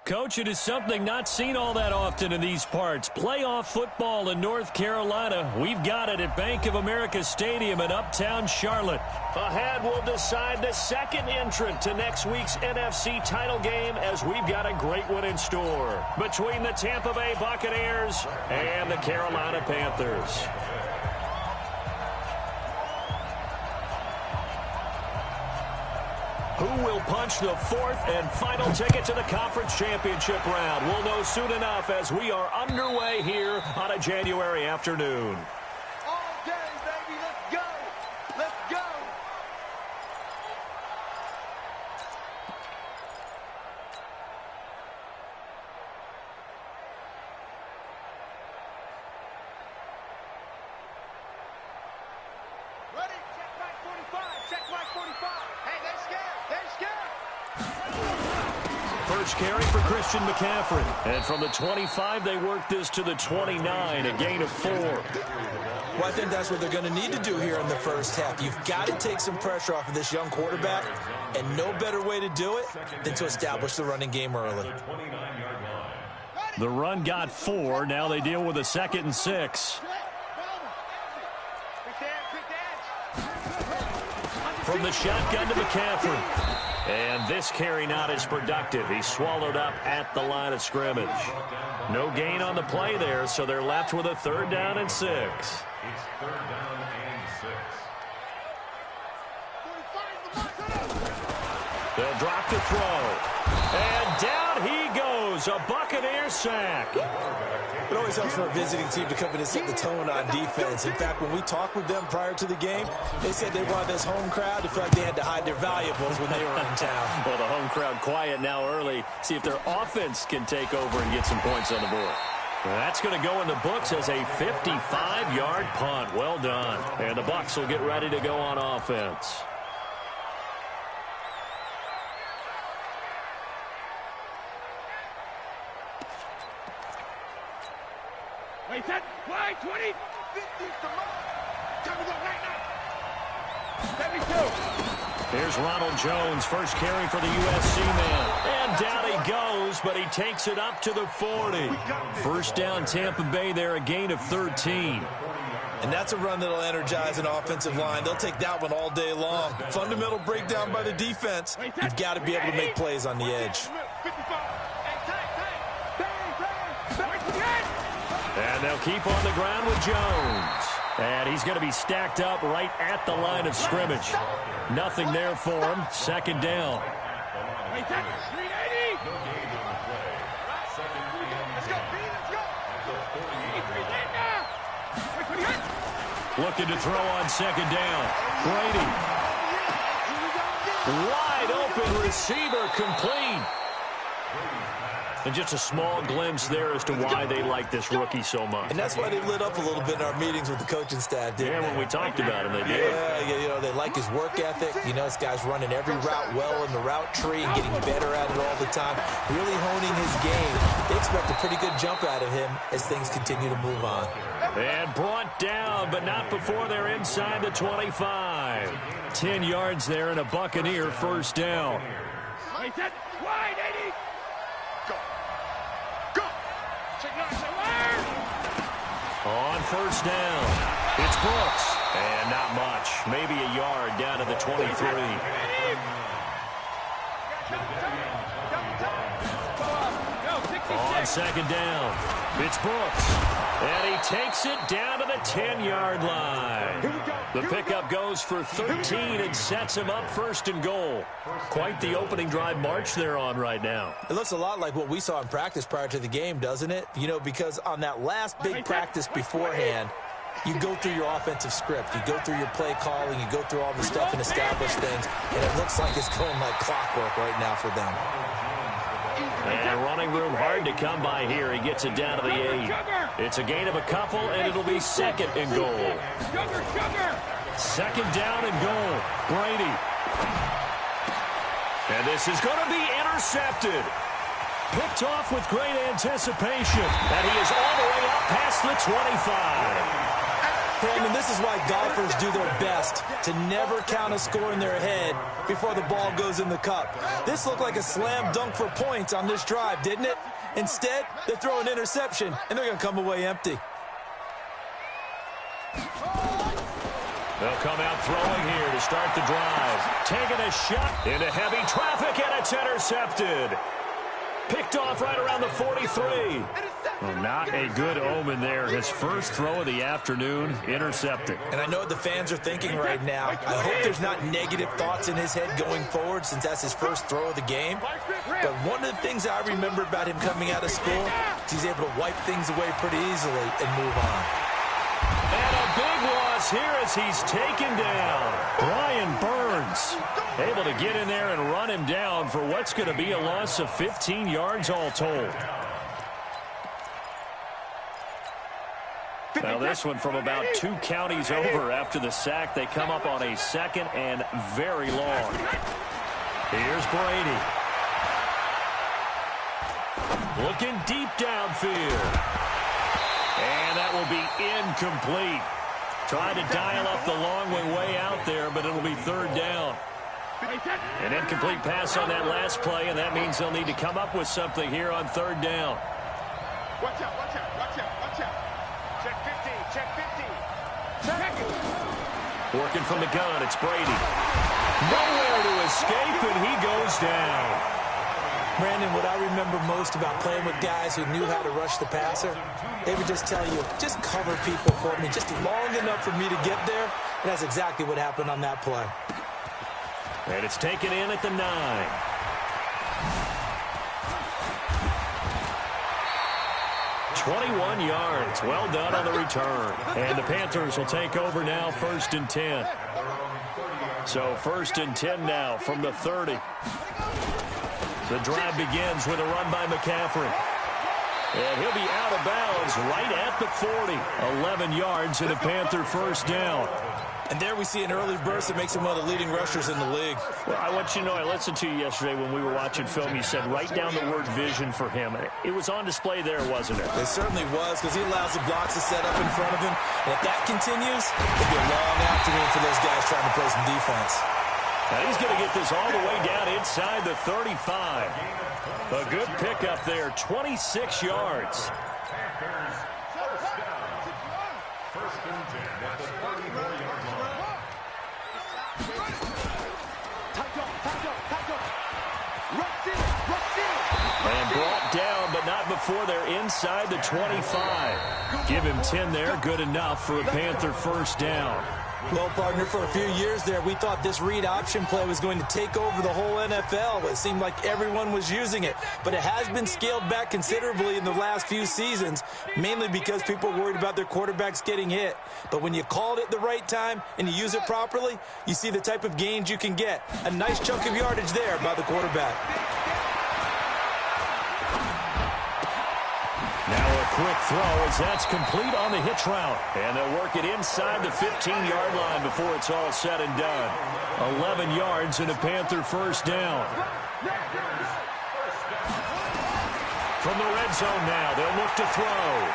Coach, it is something not seen all that often in these parts. Playoff football in North Carolina. We've got it at Bank of America Stadium in Uptown Charlotte. Ahead, we'll decide the second entrant to next week's NFC title game as we've got a great one in store between the Tampa Bay Buccaneers and the Carolina Panthers. Who will punch the fourth and final ticket to the conference championship round? We'll know soon enough as we are underway here on a January afternoon. All day, baby. Let's go. Let's go. Ready? Check back 45. Check back 45. Hey, they're scared. First carry for Christian McCaffrey. And from the 25, they work this to the 29, a gain of 4. Well, I think that's what they're going to need to do here in the first half. You've got to take some pressure off of this young quarterback, and no better way to do it than to establish the running game early. The run got 4. Now they deal with a 2nd and 6. From the shotgun to McCaffrey. And this carry not as productive. He's swallowed up at the line of scrimmage. No gain on the play there, so they're left with a 3rd down and 6. It's 3rd down and 6. They'll drop the throw. And down he goes. A Buccaneer sack. It always helps for a visiting team to come in and set the tone on defense. In fact, when we talked with them prior to the game, they said they wanted this home crowd to feel like they had to hide their valuables when they were in town. Well, the home crowd quiet now early. See if their offense can take over and get some points on the board. That's going to go in the books as a 55-yard punt. Well done. And the Bucs will get ready to go on offense. Wait, set, fly, 20, 50, come on. Time to go right now. 72. Here's Ronald Jones, first carry for the USC man. And down he goes, but he takes it up to the 40. First down, Tampa Bay there, a gain of 13. And that's a run that'll energize an offensive line. They'll take that one all day long. Fundamental breakdown by the defense. You've got to be able to make plays on the edge. And they'll keep on the ground with Jones. And he's going to be stacked up right at the line of scrimmage. Nothing there for him. 2nd down. Looking to throw on 2nd down. Brady. Wide open receiver, complete. And just a small glimpse there as to why they like this rookie so much. And that's why they lit up a little bit in our meetings with the coaching staff, didn't they? Yeah, when we talked about him, they did. Yeah, you know, they like his work ethic. You know, this guy's running every route well in the route tree and getting better at it all the time, really honing his game. They expect a pretty good jump out of him as things continue to move on. And brought down, but not before they're inside the 25. 10 yards there and a Buccaneer first down. Wide, 80. On first down, it's Brooks. And not much. Maybe a yard down to the 23. On 2nd down, it's Brooks. And he takes it down to the 10-yard line. The pickup goes for 13 and sets him up 1st and goal. Quite the opening drive march they're on right now. It looks a lot like what we saw in practice prior to the game, doesn't it? You know, because on that last big practice beforehand, you go through your offensive script. You go through your play calling. You go through all the stuff and establish things. And it looks like it's going like clockwork right now for them. And running room hard to come by here. He gets it down to the 8. It's a gain of a couple, and it'll be 2nd and goal. 2nd down and goal. Brady. And this is going to be intercepted. Picked off with great anticipation. And he is all the way up past the 25. Brandon, this is why golfers do their best to never count a score in their head before the ball goes in the cup. This looked like a slam dunk for points on this drive, didn't it? Instead, they throw an interception, and they're going to come away empty. They'll come out throwing here to start the drive. Taking a shot into heavy traffic, and it's intercepted. Picked off right around the 43. Well, not a good omen there. His first throw of the afternoon, intercepted. And I know what the fans are thinking right now. I hope there's not negative thoughts in his head going forward since that's his first throw of the game. But one of the things I remember about him coming out of school is he's able to wipe things away pretty easily and move on. And a big loss here as he's taken down. Brian Burns able to get in there and run him down for what's going to be a loss of 15 yards all told. Now this one from about 2 counties over after the sack. They come up on a second and very long. Here's Brady. Looking deep downfield. And that will be incomplete. Trying to dial up the long way out there, but it'll be third down. An incomplete pass on that last play, and that means they'll need to come up with something here on third down. Watch out, watch out, watch out, watch out. Check 15, check 15. Check it. Working from the gun, it's Brady. Nowhere to escape, and he goes down. Brandon, what I remember most about playing with guys who knew how to rush the passer, they would just tell you, just cover people for me, just long enough for me to get there. And that's exactly what happened on that play. And it's taken in at the 9. "21 yards. Well done on the return. And the Panthers will take over now, 1st and 10. So 1st and 10 now from the 30. The drive begins with a run by McCaffrey. And he'll be out of bounds right at the 40. 11 yards and a Panther first down. And there we see an early burst that makes him one of the leading rushers in the league. Well, I want you to know, I listened to you yesterday when we were watching film. You said write down the word vision for him. It was on display there, wasn't it? It certainly was, because he allows the blocks to set up in front of him. And if that continues, it'll be a long afternoon for those guys trying to play some defense. Now he's going to get this all the way down inside the 35. A good pickup there, 26 yards. And brought down, but not before they're inside the 25. Give him 10 there, good enough for a Panther first down. Well, partner, for a few years there, we thought this read option play was going to take over the whole NFL. It seemed like everyone was using it. But it has been scaled back considerably in the last few seasons, mainly because people are worried about their quarterbacks getting hit. But when you called it the right time and you use it properly, you see the type of gains you can get. A nice chunk of yardage there by the quarterback. Now a quick throw as that's complete on the hitch route. And they'll work it inside the 15-yard line before it's all said and done. 11 yards and a Panther first down. From the red zone now, they'll look to throw.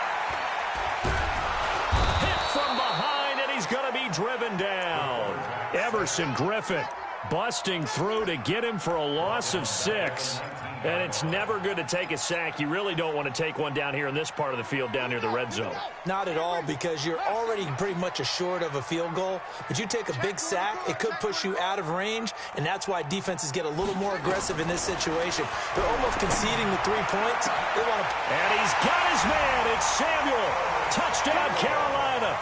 Hit from behind, and he's going to be driven down. Everson Griffin busting through to get him for a loss of 6. And it's never good to take a sack. You really don't want to take one down here in this part of the field down near the red zone. Not at all, because you're already pretty much assured of a field goal. But you take a big sack, it could push you out of range, and that's why defenses get a little more aggressive in this situation. They're almost conceding the 3 points. They want to... And he's got his man. It's Samuel. Touchdown, Carolina.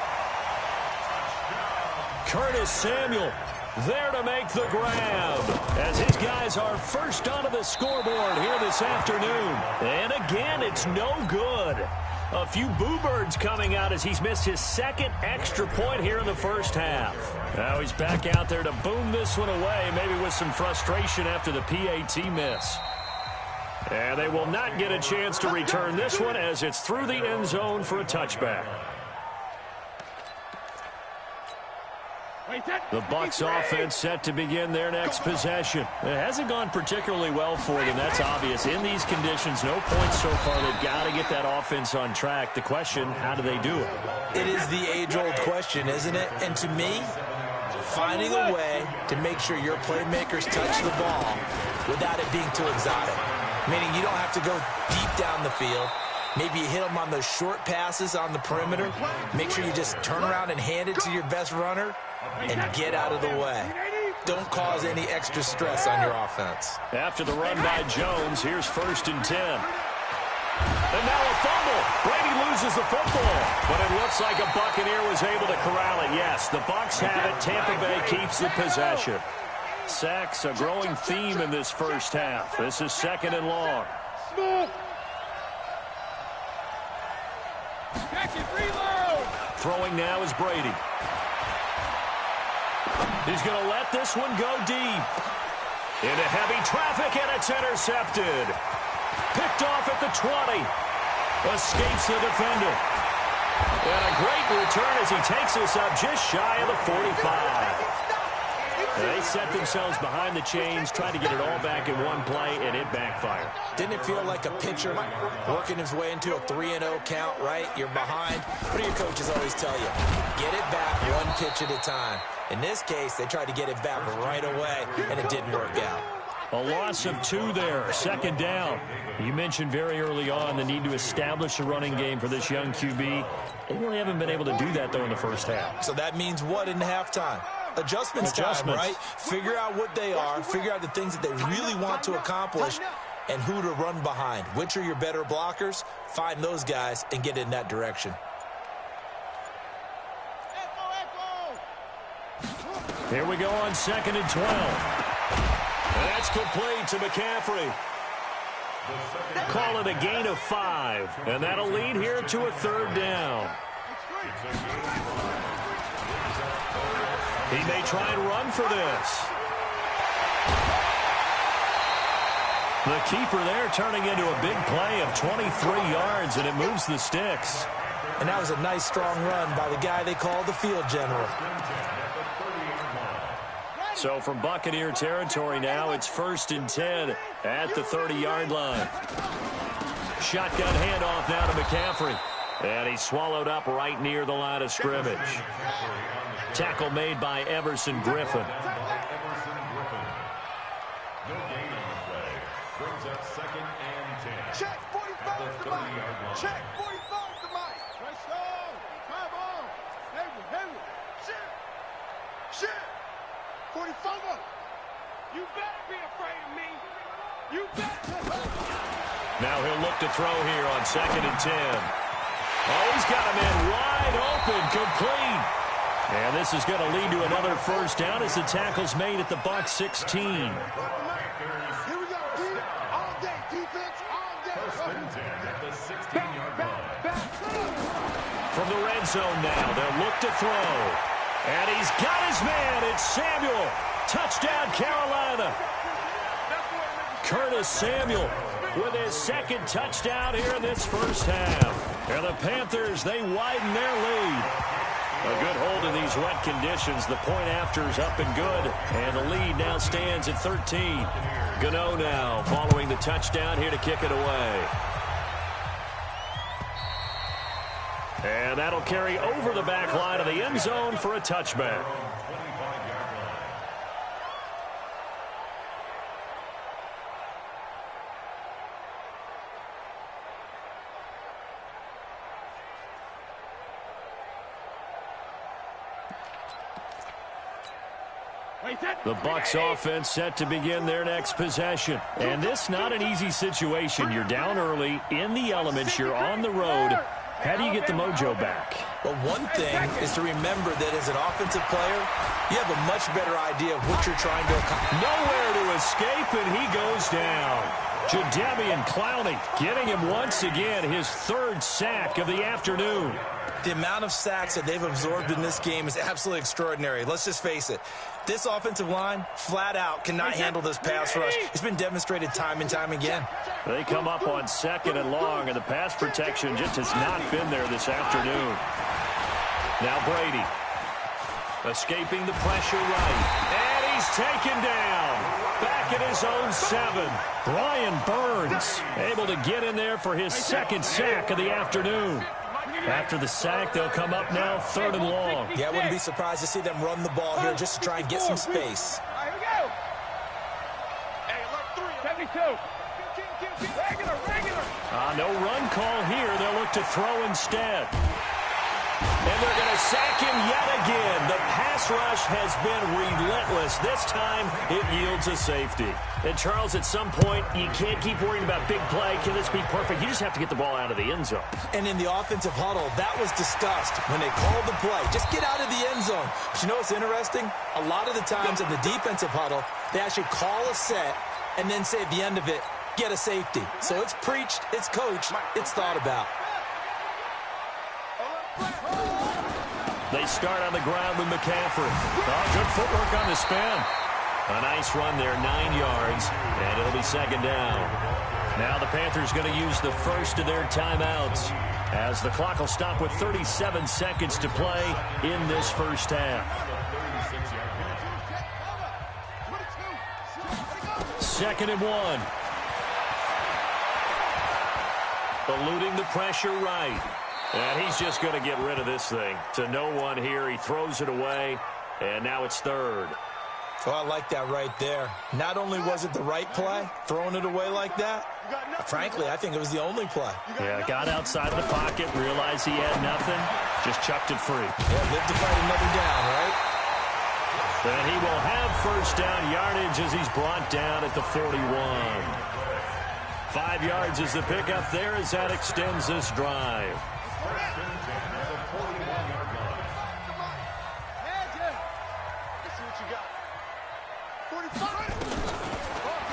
Curtis Samuel there to make the grab as his guys are first onto the scoreboard here this afternoon. And again, it's no good. A few boo birds coming out as he's missed his second extra point here in the first half. Now he's back out there to boom this one away, maybe with some frustration after the PAT miss. And they will not get a chance to return this one as it's through the end zone for a touchback. The Bucs offense set to begin their next possession. It hasn't gone particularly well for them, that's obvious. In these conditions, no points so far. They've got to get that offense on track. The question, how do they do it? It is the age-old question, isn't it? And to me, finding a way to make sure your playmakers touch the ball without it being too exotic. Meaning you don't have to go deep down the field. Maybe you hit them on those short passes on the perimeter. Make sure you just turn around and hand it to your best runner and get out of the way. Don't cause any extra stress on your offense. After the run by Jones, here's 1st and 10. And now a fumble. Brady loses the football. But it looks like a Buccaneer was able to corral it. Yes, the Bucs have it. Tampa Bay keeps the possession. Sacks, a growing theme in this first half. This is 2nd and long. Throwing now is Brady. He's going to let this one go deep. Into heavy traffic, and it's intercepted. Picked off at the 20. Escapes the defender. And a great return as he takes us up just shy of the 45. They set themselves behind the chains, trying to get it all back in one play, and it backfired. Didn't it feel like a pitcher working his way into a 3-0 count, right? You're behind. What do your coaches always tell you? Get it back one pitch at a time. In this case, they tried to get it back right away, and it didn't work out. A loss of 2 there, 2nd down. You mentioned very early on the need to establish a running game for this young QB. They really haven't been able to do that, though, in the first half. So that means what in halftime? Adjustments time, right? Figure out what they are, figure out the things that they really want to accomplish, and who to run behind. Which are your better blockers? Find those guys and get in that direction. Here we go on 2nd and 12. That's complete to McCaffrey. Call it a gain of 5, and that'll lead here to a 3rd down. He may try and run for this. The keeper there turning into a big play of 23 yards, and it moves the sticks. And that was a nice, strong run by the guy they call the field general. So from Buccaneer territory now, it's 1st and 10 at the 30-yard line. Shotgun handoff now to McCaffrey. And he's swallowed up right near the line of scrimmage. Tackle made by Everson Griffin. No gain on the play. Brings up 2nd and 10. Check 45 to Mike. Check 45 to Mike. Let's go. Come on. Heavy. Shit. 45 up. You better be afraid of me. You better. Now he'll look to throw here on 2nd and 10. Oh, he's got a man wide open, complete. And this is going to lead to another 1st down as the tackle's made at the Bucs 16. Here we go. All day defense. All day. 1st and 10 at the 16-yard line. From the red zone now, they'll look to throw. And he's got his man. It's Samuel. Touchdown, Carolina. Curtis Samuel with his 2nd touchdown here in this first half. And the Panthers, they widen their lead. A good hold in these wet conditions. The point after's up and good. And the lead now stands at 13. Gano now following the touchdown here to kick it away. And that'll carry over the back line of the end zone for a touchback. The Bucs offense set to begin their next possession. And this not an easy situation. You're down early, in the elements, you're on the road. How do you get the mojo back? Well, one thing is to remember that as an offensive player, you have a much better idea of what you're trying to accomplish. Nowhere to escape, and he goes down. Jadeveon Clowney getting him once again, his 3rd sack of the afternoon. The amount of sacks that they've absorbed in this game is absolutely extraordinary. Let's just face it. This offensive line, flat out, cannot handle this pass rush. It's been demonstrated time and time again. They come up on 2nd and long, and the pass protection just has not been there this afternoon. Now Brady. Escaping the pressure right. And he's taken down. Back at his own 7. Brian Burns able to get in there for his second sack of the afternoon. After the sack, they'll come up now 3rd and long. Yeah, I wouldn't be surprised to see them run the ball here just to try and get some space. All right, here we go. Hey, left 3. 72. Regular. No run call here. They'll look to throw instead. And they're going to sack him yet again. The pass rush has been relentless. This time, it yields a safety. And, Charles, at some point, you can't keep worrying about big play. Can this be perfect? You just have to get the ball out of the end zone. And in the offensive huddle, that was discussed when they called the play. Just get out of the end zone. But you know what's interesting? A lot of the times in the defensive huddle, they actually call a set and then say at the end of it, get a safety. So it's preached, it's coached, it's thought about. They start on the ground with McCaffrey. Oh, good footwork on the spin. A nice run there, 9 yards, and it'll be 2nd down. Now the Panthers going to use the first of their timeouts as the clock will stop with 37 seconds to play in this first half. 2nd and 1. Eluding the pressure right. And he's just going to get rid of this thing. To no one here. He throws it away, and now it's 3rd. Oh, I like that right there. Not only was it the right play, throwing it away like that, frankly, I think it was the only play. Yeah, got outside of the pocket, realized he had nothing, just chucked it free. Yeah, live to fight another down, right? And he will have first down yardage as he's brought down at the 41. 5 yards is the pickup there as that extends this drive.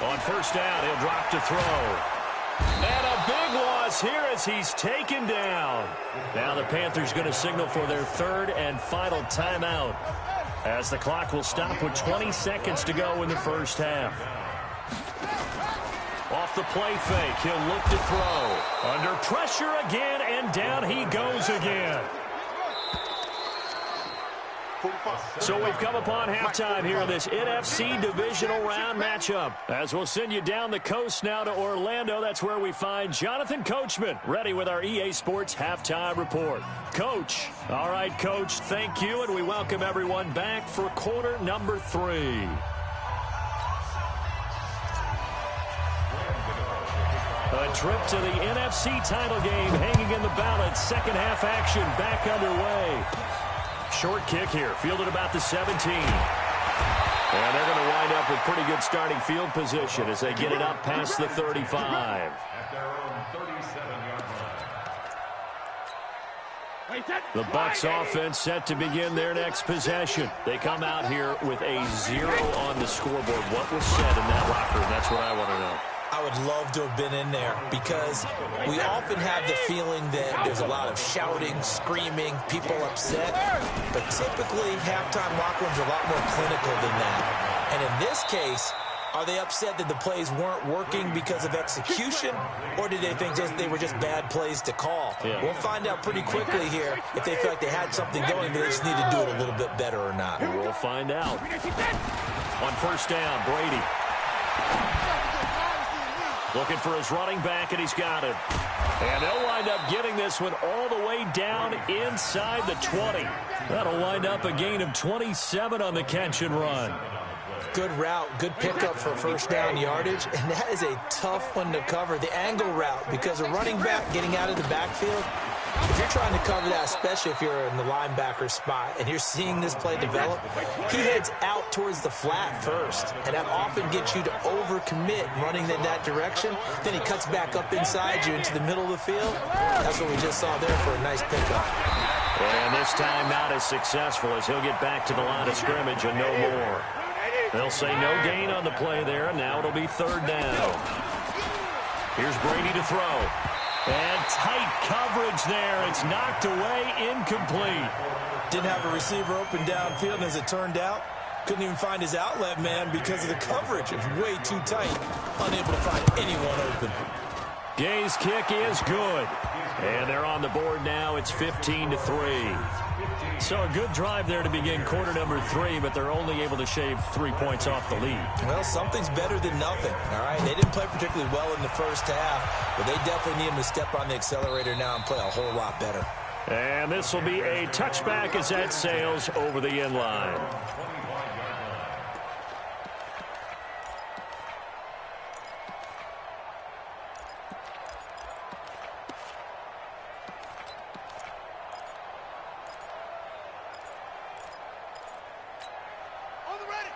On first down, he'll drop to throw. And a big loss here as he's taken down. Now the Panthers going to signal for their 3rd and final timeout as the clock will stop with 20 seconds to go in the first half. Off the play fake, he'll look to throw. Under pressure again, and down he goes again. So we've come upon halftime here in this NFC Divisional Round matchup. As we'll send you down the coast now to Orlando, that's where we find Jonathan Coachman, ready with our EA Sports Halftime Report. Coach. All right, Coach, thank you, and we welcome everyone back for quarter number 3. A trip to the NFC title game hanging in the balance. Second half action back underway. Short kick here, fielded about the 17. And they're going to wind up with pretty good starting field position as they get it up past the 35. The Bucs offense set to begin their next possession. They come out here with a 0 on the scoreboard. What was said in that locker room? That's what I want to know. I would love to have been in there because we often have the feeling that there's a lot of shouting, screaming, people upset. But typically, halftime locker rooms are a lot more clinical than that. And in this case, are they upset that the plays weren't working because of execution, or did they think they were just bad plays to call? Yeah. We'll find out pretty quickly here if they feel like they had something going, but they just need to do it a little bit better or not. We'll find out. On first down, Brady. Looking for his running back, and he's got it. And they'll wind up getting this one all the way down inside the 20. That'll wind up a gain of 27 on the catch and run. Good route, good pickup for first down yardage, and that is a tough one to cover. The angle route, because a running back getting out of the backfield, if you're trying to cover that, especially if you're in the linebacker spot and you're seeing this play develop, he heads out towards the flat first, and that often gets you to overcommit running in that direction. Then he cuts back up inside you into the middle of the field. That's what we just saw there for a nice pickup. And this time not as successful as he'll get back to the line of scrimmage and no more. They'll say no gain on the play there, and now it'll be third down. Here's Brady to throw. And tight coverage there. It's knocked away, incomplete. Didn't have a receiver open downfield, and as it turned out, couldn't even find his outlet man because of the coverage. It was way too tight. Unable to find anyone open. Gay's kick is good. And they're on the board now. It's 15-3. So a good drive there to begin quarter number 3, but they're only able to shave 3 points off the lead. Well, something's better than nothing, all right? They didn't play particularly well in the first half, but they definitely need them to step on the accelerator now and play a whole lot better. And this will be a touchback as that sails over the end line.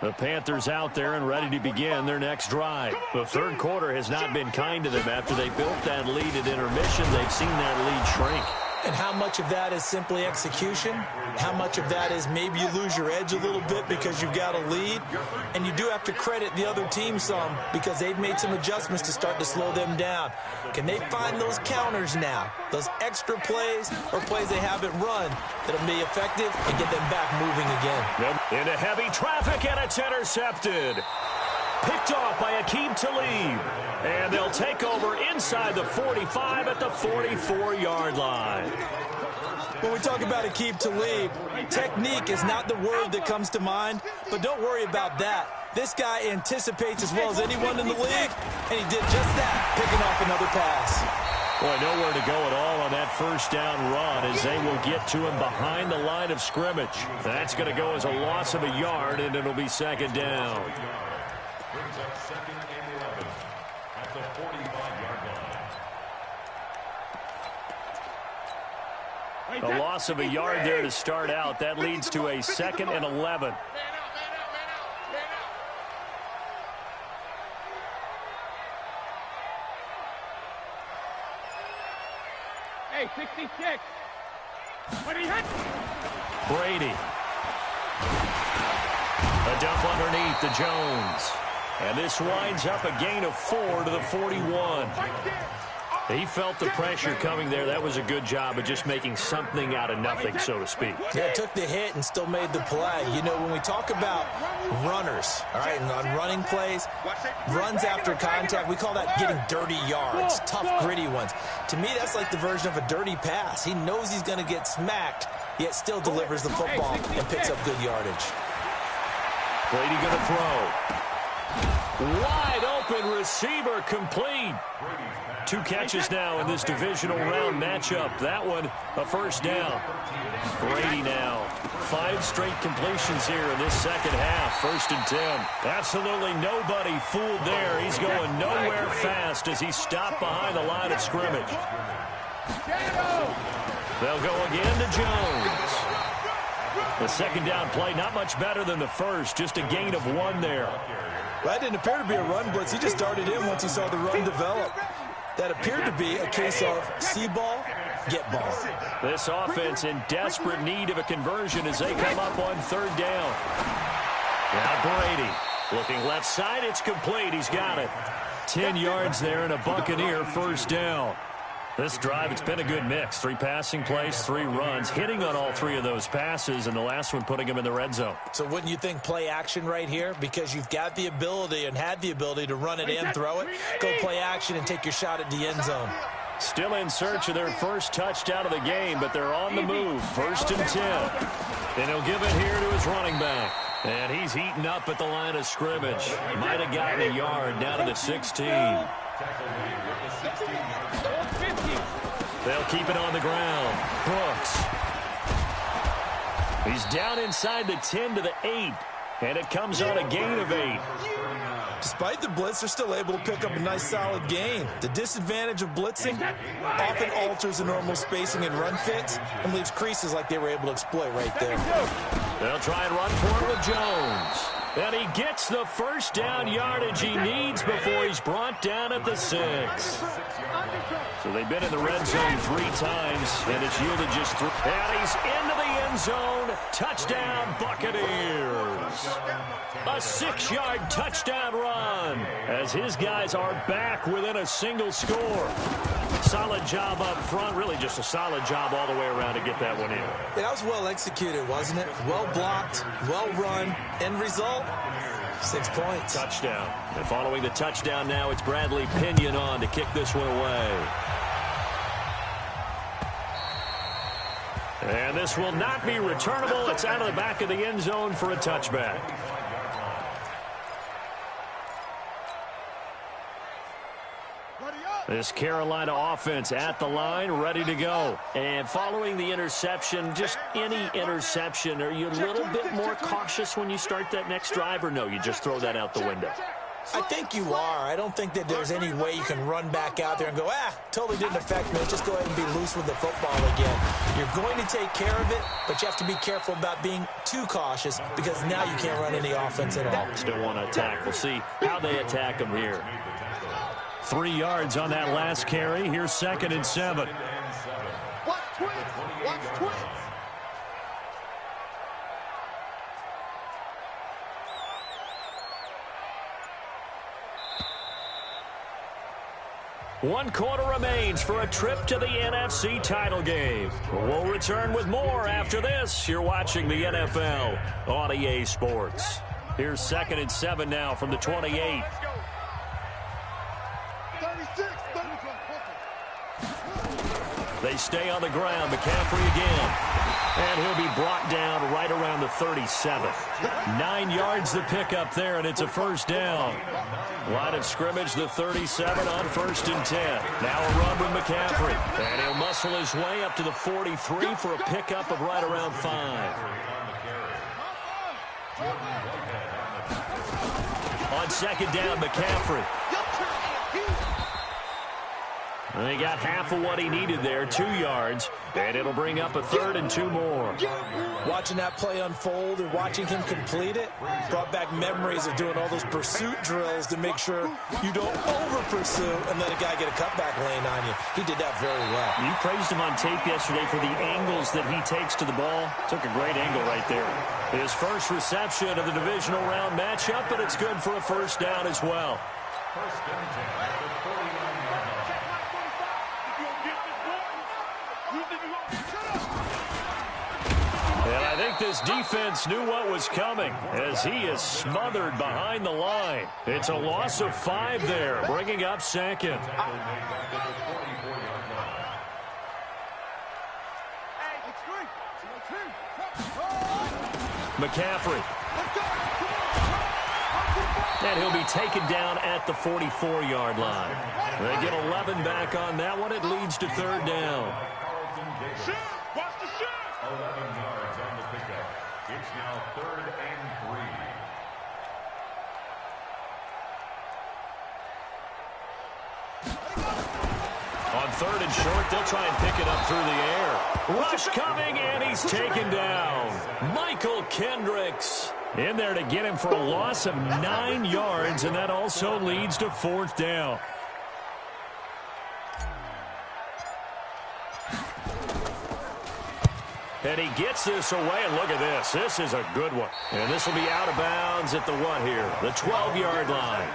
The Panthers out there and ready to begin their next drive. The third quarter has not been kind to them. After they built that lead at intermission, they've seen that lead shrink. And how much of that is simply execution? How much of that is maybe you lose your edge a little bit because you've got a lead? And you do have to credit the other team some because they've made some adjustments to start to slow them down. Can they find those counters now, those extra plays or plays they haven't run that'll be effective and get them back moving again? Into heavy traffic, and it's intercepted. Picked off by Aqib Talib. And they'll take over inside the 45 at the 44-yard line. When we talk about Aqib Talib, technique is not the word that comes to mind, but don't worry about that. This guy anticipates as well as anyone in the league, and he did just that, picking off another pass. Boy, nowhere to go at all on that first down run as they will get to him behind the line of scrimmage. That's going to go as a loss of a yard, and it'll be second down. Brings up second and 11 at the 45-yard line. A loss of a yard there to start out. That leads to a second and 11. Hey, 66. What he hit? Brady. A dump underneath to Jones. And this winds up a gain of 4 to the 41. He felt the pressure coming there. That was a good job of just making something out of nothing, so to speak. Yeah, took the hit and still made the play. You know, when we talk about runners, all right, and on running plays, runs after contact, we call that getting dirty yards, tough, gritty ones. To me, that's like the version of a dirty pass. He knows he's going to get smacked, yet still delivers the football and picks up good yardage. Brady going to throw. Wide open receiver complete. 2 catches now in this divisional round matchup. That one, a first down. Brady now. 5 straight completions here in this second half. 1st and 10. Absolutely nobody fooled there. He's going nowhere fast as he stopped behind the line of scrimmage. They'll go again to Jones. The second down play, not much better than the first. Just a gain of 1 there. That didn't appear to be a run blitz. He just darted in once he saw the run develop. That appeared to be a case of see ball, get ball. This offense in desperate need of a conversion as they come up on 3rd down. Now Brady looking left side. It's complete. He's got it. 10 yards there and a Buccaneer first down. This drive, it's been a good mix. 3 passing plays, 3 runs, hitting on all 3 of those passes, and the last one putting him in the red zone. So wouldn't you think play action right here? Because you've got the ability and had the ability to run it and throw it. Go play action and take your shot at the end zone. Still in search of their first touchdown of the game, but they're on the move. 1st and 10. And he'll give it here to his running back. And he's heating up at the line of scrimmage. Might have gotten a yard down to the 16. They'll keep it on the ground. Brooks. He's down inside the 10 to the 8. And it comes on a gain of 8. Despite the blitz, they're still able to pick up a nice solid gain. The disadvantage of blitzing often alters the normal spacing and run fits and leaves creases like they were able to exploit right there. They'll try and run for it with Jones. And he gets the first down yardage he needs before he's brought down at the 6. So they've been in the red zone 3 times, and it's yielded just 3. And he's into the end zone. Touchdown, Buccaneers. A 6-yard touchdown run as his guys are back within a single score. Solid job up front, really just a solid job all the way around to get that one in. Yeah, that was well executed, wasn't it? Well blocked, well run. End result, 6 points. Touchdown. And following the touchdown now, it's Bradley Pinion on to kick this one away. And this will not be returnable. It's out of the back of the end zone for a touchback. This Carolina offense at the line, ready to go. And following the interception, just any interception, are you a little bit more cautious when you start that next drive, or no, you just throw that out the window? I think you are. I don't think that there's any way you can run back out there and go, totally didn't affect me. Just go ahead and be loose with the football again. You're going to take care of it, but you have to be careful about being too cautious because now you can't run any offense at all. Still want to attack. We'll see how they attack them here. 3 yards on that last carry. Here's 2nd and 7. Watch twins. Watch twins. One quarter remains for a trip to the NFC title game. We'll return with more after this. You're watching the NFL on EA Sports. Here's 2nd and 7 now from the 28. 36. They stay on the ground. McCaffrey again. And he'll be brought down right around the 37. 9 yards to pick up there, and it's a first down. Line of scrimmage, the 37 on 1st and 10. Now a run with McCaffrey. And he'll muscle his way up to the 43 for a pickup of right around 5. On 2nd down, McCaffrey. And he got half of what he needed there, 2 yards, and it'll bring up a 3rd and 2 more. Watching that play unfold and watching him complete it brought back memories of doing all those pursuit drills to make sure you don't over-pursue and let a guy get a cutback lane on you. He did that very well. You praised him on tape yesterday for the angles that he takes to the ball. Took a great angle right there. His first reception of the divisional round matchup, but it's good for a first down as well. First and 10 at the 49-yard line. And I think this defense knew what was coming as he is smothered behind the line. It's a loss of 5 there, bringing up 2nd. McCaffrey. And he'll be taken down at the 44-yard line. They get 11 back on that one. It leads to 3rd down. Watch the shot. 11 yards on the pickup. It's now 3rd and 3. On 3rd and short, they'll try and pick it up through the air. Rush coming, and he's taken down. Michael Kendricks in there to get him for a loss of 9 yards, and that also leads to 4th down. And he gets this away, and look at this. This is a good one. And this will be out of bounds at the what here? The 12-yard line.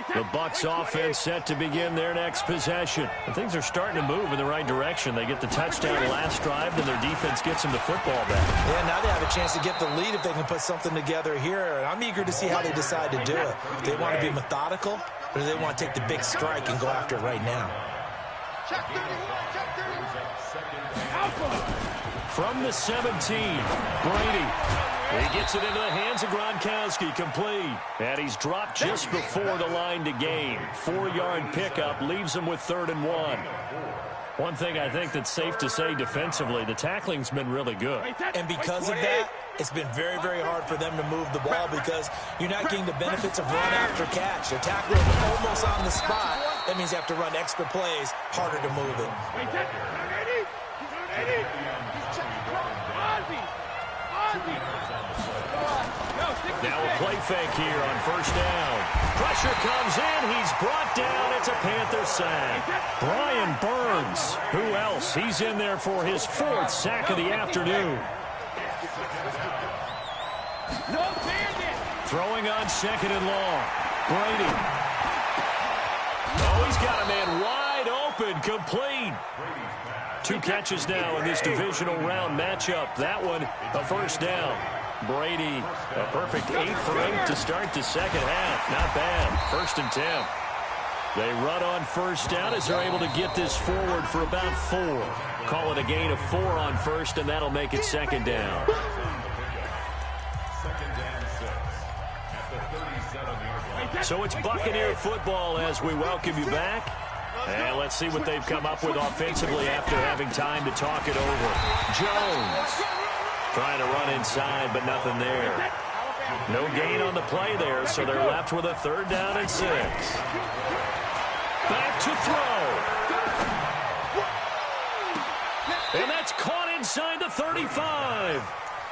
The Bucs offense set to begin their next possession. And things are starting to move in the right direction. They get the touchdown last drive, then their defense gets them the football back. Yeah, now they have a chance to get the lead if they can put something together here. I'm eager to see how they decide to do it. If they want to be methodical, or do they want to take the big strike and go after it right now? Check 31. Check 31. From the 17, Brady. He gets it into the hands of Gronkowski, complete. And he's dropped just before the line to gain. 4-yard pickup leaves him with 3rd and 1. One thing I think that's safe to say defensively, the tackling's been really good. And because of that, it's been very, very hard for them to move the ball because you're not getting the benefits of run after catch. They're tackling almost on the spot. That means you have to run extra plays, harder to move it. Now a play fake here on 1st down. Pressure comes in. He's brought down. It's a Panther sack. Brian Burns. Who else? He's in there for his 4th sack of the afternoon. Throwing on 2nd and long. Brady. Oh, he's got a man wide open. Complete. 2 catches now in this divisional round matchup. That one, a 1st down. Brady, a perfect 8 for 8 to start the second half. Not bad. 1st and 10. They run on first down as they're able to get this forward for about 4. Call it a gain of 4 on first, and that'll make it second down. So it's Buccaneer football as we welcome you back. And let's see what they've come up with offensively after having time to talk it over. Jones trying to run inside, but nothing there. No gain on the play there, so they're left with a 3rd down and 6. Back to throw. And that's caught inside the 35.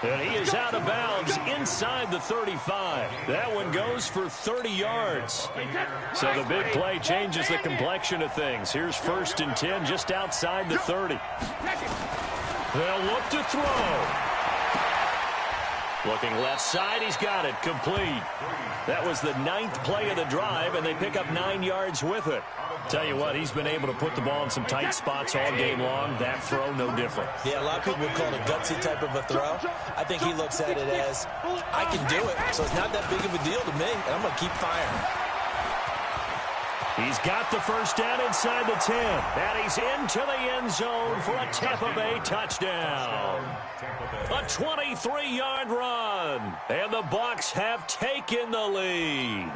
And he is out of bounds inside the 35. That one goes for 30 yards. So the big play changes the complexion of things. Here's 1st and 10 just outside the 30. They'll look to throw. Looking left side, he's got it. Complete. That was the 9th play of the drive, and they pick up 9 yards with it. Tell you what, he's been able to put the ball in some tight spots all game long. That throw, no different. Yeah, a lot of people would call it a gutsy type of a throw. I think he looks at it as, I can do it, so it's not that big of a deal to me, and I'm going to keep firing. He's got the 1st down inside the 10. And he's into the end zone for a Tampa Bay touchdown. A 23-yard run. And the Bucs have taken the lead.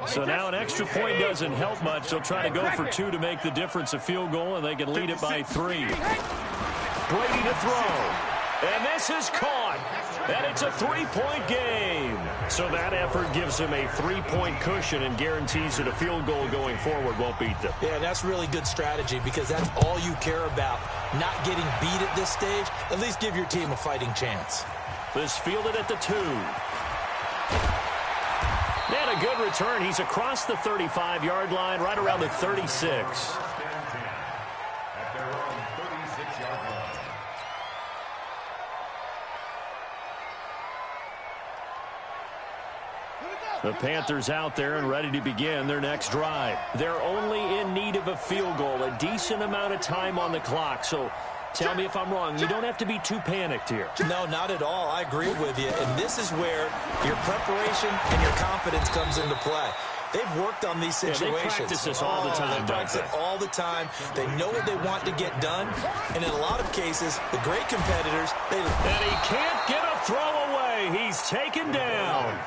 So now an extra point doesn't help much. They'll try to go for 2 to make the difference a field goal, and they can lead it by 3. Brady to throw. And this is caught. And it's a 3-point game. So that effort gives him a 3-point cushion and guarantees that a field goal going forward won't beat them. Yeah, that's really good strategy because that's all you care about. Not getting beat at this stage. At least give your team a fighting chance. This fielded at the 2. And a good return. He's across the 35-yard line, right around the 36. The Panthers out there and ready to begin their next drive. They're only in need of a field goal, a decent amount of time on the clock. So tell me if I'm wrong. You don't have to be too panicked here. No, not at all. I agree with you. And this is where your preparation and your confidence comes into play. They've worked on these situations. Yeah, they practice this all the time. They practice it all the time. They know what they want to get done. And in a lot of cases, the great competitors, they... And he can't get a throw away. He's taken down.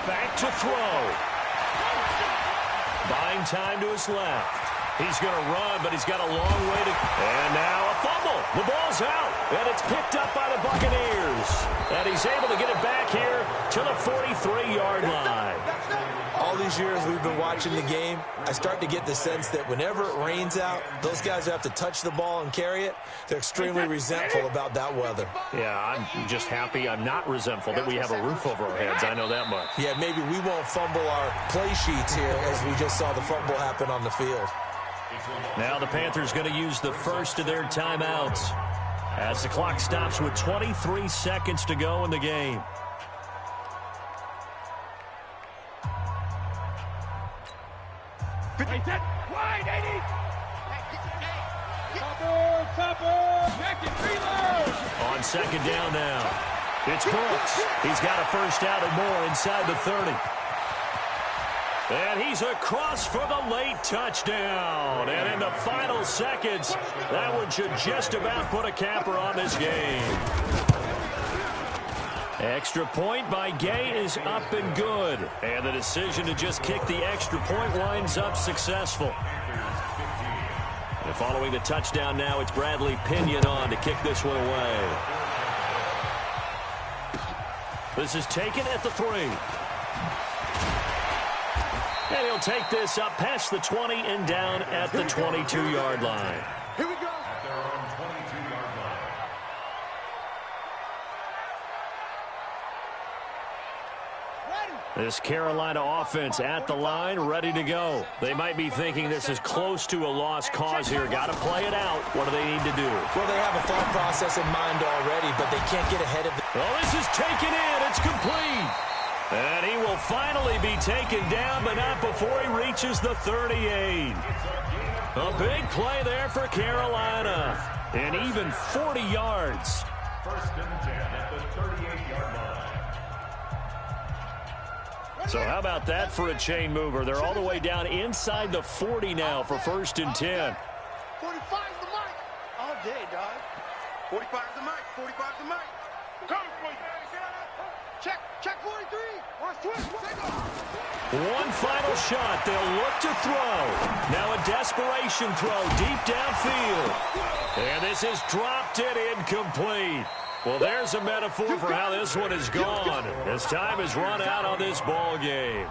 Back to throw. Buying time to his left. He's going to run, but he's got a long way to... And now a fumble. The ball's out, and it's picked up by the Buccaneers. And he's able to get it back here to the 43-yard line. All these years we've been watching the game, I start to get the sense that whenever it rains out, those guys who have to touch the ball and carry it, they're extremely resentful about that weather. Yeah, I'm just happy I'm not resentful that we have a roof over our heads. I know that much. Yeah, maybe we won't fumble our play sheets here as we just saw the fumble happen on the field. Now the Panthers going to use the first of their timeouts as the clock stops with 23 seconds to go in the game. Wide, 80. On 2nd down now. It's Brooks. He's got a 1st down and more inside the 30. And he's across for the late touchdown. And in the final seconds, that one should just about put a capper on this game. Extra point by Gay is up and good. And the decision to just kick the extra point winds up successful. And following the touchdown now, it's Bradley Pinion on to kick this one away. This is taken at the 3. And he'll take this up past the 20 and down at the 22-yard line. Here we go. At their own 22-yard line. This Carolina offense at the line, ready to go. They might be thinking this is close to a lost cause here. Got to play it out. What do they need to do? Well, they have a thought process in mind already, but they can't get ahead of it. Well, this is taken in. It's complete. And he will finally be taken down, but not before he reaches the 38. A big play there for Carolina. And even 40 yards. First and 10 at the 38-yard line. So how about that for a chain mover? They're all the way down inside the 40 now for first and 10. 45 the mic. All day, dog. 45 the mic. 45 the mic. Come for you. Check 43. Watch twist. Take off. One final shot. They'll look to throw. Now a desperation throw deep downfield. And this is dropped and incomplete. Well, there's a metaphor for how this one is gone, as time has run out on this ball game.